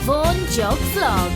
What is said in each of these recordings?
Vaughan Jog Vlog.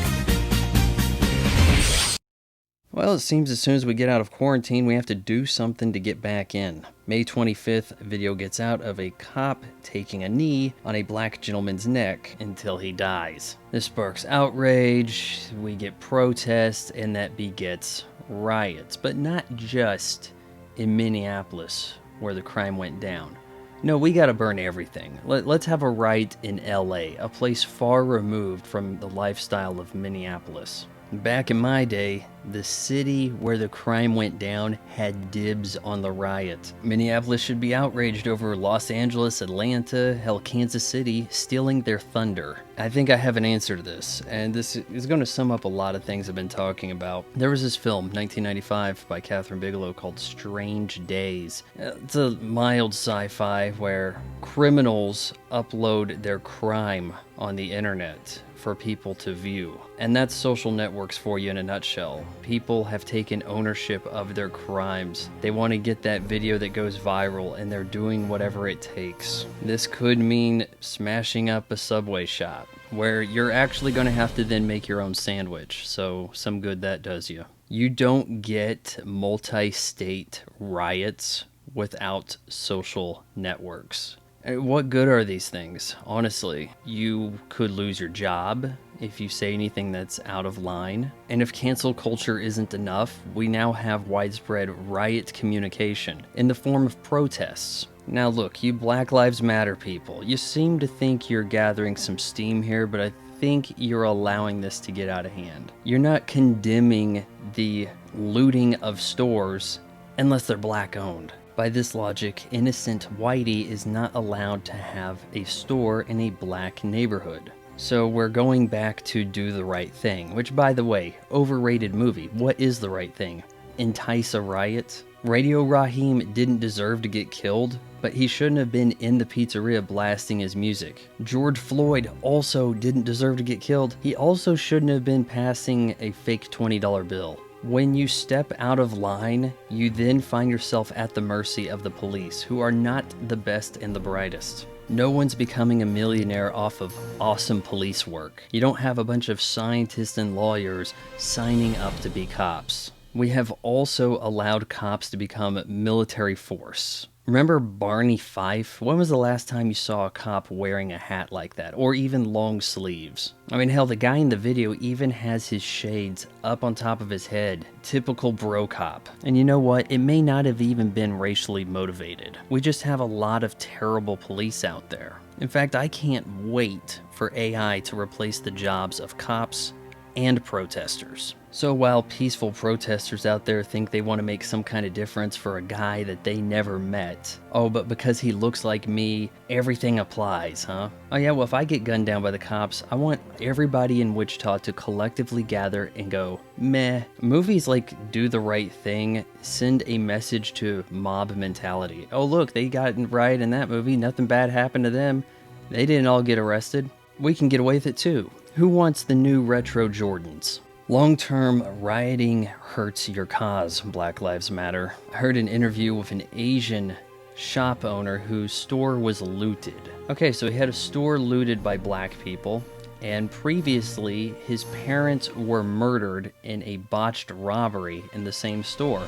Well, it seems as soon as we get out of quarantine, we have to do something to get back in. May 25th, a video gets out of a cop taking a knee on a black gentleman's neck until he dies. This sparks outrage, we get protests, and that begets riots. But not just in Minneapolis, where the crime went down. No, we gotta burn everything. Let's have a riot in LA, a place far removed from the lifestyle of Minneapolis. Back in my day, the city where the crime went down had dibs on the riot. Minneapolis should be outraged over Los Angeles, Atlanta, hell, Kansas City stealing their thunder. I think I have an answer to this, and this is going to sum up a lot of things I've been talking about. There was this film, 1995, by Kathryn Bigelow called Strange Days. It's a mild sci-fi where criminals upload their crime on the internet for people to view. And that's social networks for you in a nutshell. People have taken ownership of their crimes. They want to get that video that goes viral, and they're doing whatever it takes. This could mean smashing up a Subway shop, where you're actually going to have to then make your own sandwich, so some good that does you. You don't get multi-state riots without social networks. What good are these things? Honestly, you could lose your job if you say anything that's out of line. And if cancel culture isn't enough, we now have widespread riot communication in the form of protests. Now look, you Black Lives Matter people, you seem to think you're gathering some steam here, but I think you're allowing this to get out of hand. You're not condemning the looting of stores unless they're black owned. By this logic, innocent Whitey is not allowed to have a store in a black neighborhood. So we're going back to Do the Right Thing, which, by the way, overrated movie. What is The Right Thing? Entice a riot? Radio Raheem didn't deserve to get killed, but he shouldn't have been in the pizzeria blasting his music. George Floyd also didn't deserve to get killed. He also shouldn't have been passing a fake $20 bill. When you step out of line, you then find yourself at the mercy of the police, who are not the best and the brightest. No one's becoming a millionaire off of awesome police work. You don't have a bunch of scientists and lawyers signing up to be cops. We have also allowed cops to become military force. Remember Barney Fife? When was the last time you saw a cop wearing a hat like that, or even long sleeves? I mean, hell, the guy in the video even has his shades up on top of his head. Typical bro cop. And you know what? It may not have even been racially motivated. We just have a lot of terrible police out there. In fact, I can't wait for AI to replace the jobs of cops and protesters. So while peaceful protesters out there think they want to make some kind of difference for a guy that they never met, oh, but because he looks like me, everything applies, huh? Oh yeah, well, if I get gunned down by the cops, I want everybody in Wichita to collectively gather and go, meh. Movies like Do the Right Thing send a message to mob mentality. Oh look, they got right in that movie, nothing bad happened to them. They didn't all get arrested. We can get away with it too. Who wants the new retro Jordans? Long-term rioting hurts your cause, Black Lives Matter. I heard an interview with an Asian shop owner whose store was looted. Okay, so he had a store looted by black people, and previously his parents were murdered in a botched robbery in the same store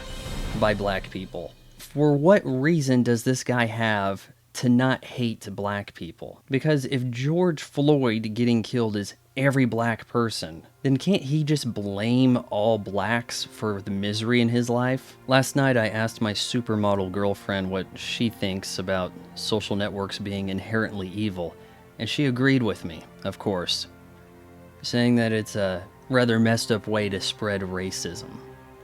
by black people. For what reason does this guy have to not hate black people? Because if George Floyd getting killed is every black person, then can't he just blame all blacks for the misery in his life? Last night I asked my supermodel girlfriend what she thinks about social networks being inherently evil, and she agreed with me, of course, saying that it's a rather messed up way to spread racism,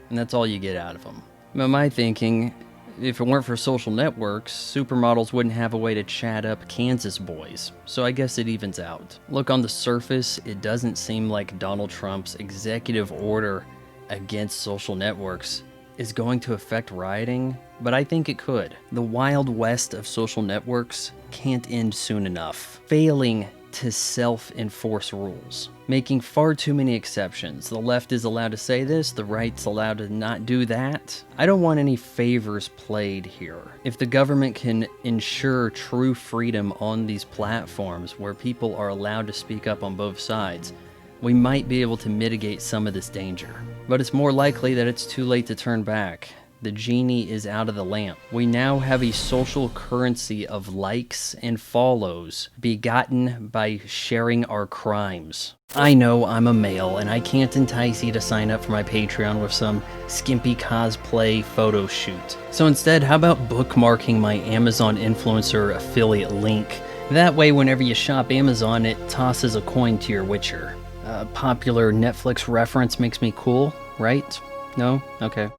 and that's all you get out of them. But my thinking, if it weren't for social networks, supermodels wouldn't have a way to chat up Kansas boys, so I guess it evens out. Look, on the surface, it doesn't seem like Donald Trump's executive order against social networks is going to affect rioting, but I think it could. The wild west of social networks can't end soon enough. Failing to self-enforce rules, making far too many exceptions. The left is allowed to say this, the right's allowed to not do that. I don't want any favors played here. If the government can ensure true freedom on these platforms where people are allowed to speak up on both sides, we might be able to mitigate some of this danger. But it's more likely that it's too late to turn back. The genie is out of the lamp. We now have a social currency of likes and follows begotten by sharing our crimes. I know I'm a male and I can't entice you to sign up for my Patreon with some skimpy cosplay photo shoot. So instead, how about bookmarking my Amazon influencer affiliate link? That way, whenever you shop Amazon, it tosses a coin to your Witcher. A popular Netflix reference makes me cool, right? No? Okay.